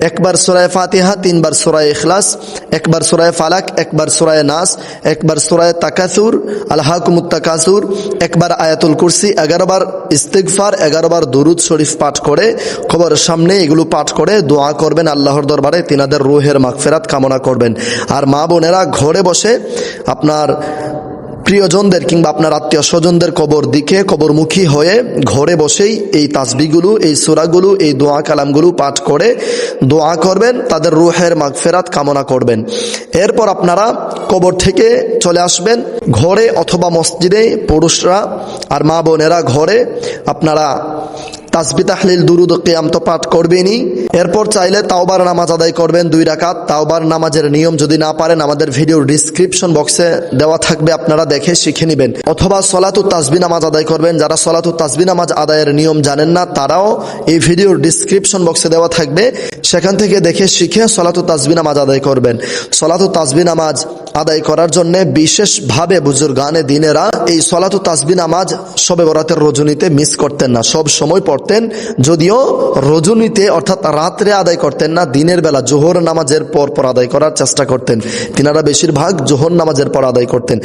একবার সূরা ফাতিহা, 3 বার সূরা ইখলাস, একবার সূরা ফালাক, একবার সূরা নাস, একবার সূরা তাকাসুর আলহাকুমুত তাকাসুর, একবার আয়াতুল কুরসি, 11 বার ইস্তিগফার, 11 বার দুরুদ শরীফ পাঠ করে কবরের সামনে এগুলো পাঠ করে দোয়া করবেন আল্লাহর দরবারে, তিনাদের রূহের মাগফিরাত কামনা করবেন। আর মা বোনেরা ঘরে বসে আপনার প্রিয়জনদের কিংবা আপনার আত্মীয় স্বজনদের কবর দিকে কবরমুখী হয়ে ঘরে বসেই এই তাসবিহগুলো, এই সূরাগুলো, এই দোয়া কালামগুলো পাঠ করে দোয়া করবেন, তাদের রূহের মাগফিরাত কামনা করবেন। এরপর আপনারা কবর থেকে চলে আসবেন ঘরে অথবা মসজিদে, পুরুষরা আর মা বোনেরা ঘরে আপনারা তাসবিহ তাহলিল দুরুদ কিয়াম তো পাঠ করবেনই। এরপর চাইলে তাওবার নামাজ আদায় করবেন 2 রাকাত। তাওবার নামাজের নিয়ম যদি না পারেন আমাদের ভিডিওর ডিসক্রিপশন বক্সে দেওয়া থাকবে, আপনারা দেখে শিখে নেবেন। অথবা সলাতুত তাসবিহ নামাজ আদায় করবেন। যারা সলাতুত তাসবিহ নামাজ আদায়ের নিয়ম জানেন না তারাও এই ভিডিওর ডিসক্রিপশন বক্সে দেওয়া থাকবে, সেখান থেকে দেখে শিখে সলাতুত তাসবিহ নামাজ আদায় করবেন। সলাতুত তাসবিহ নামাজ আদায় করার জন্য বিশেষভাবে বুজুর্গানে দিনেরা এই সলাতুত তাসবিহ নামাজ শবে বরাতের রজনীতে মিস করতেন না, সব সময় পড়তেন। যদিও রজনীতে অর্থাৎ রাত্রে আদায় করতেন না, দিনের বেলা জোহর নামাজের পর আদায় করার চেষ্টা করতেন। তিনারা বেশিরভাগ জোহর নামাজের পর আদায় করতেন।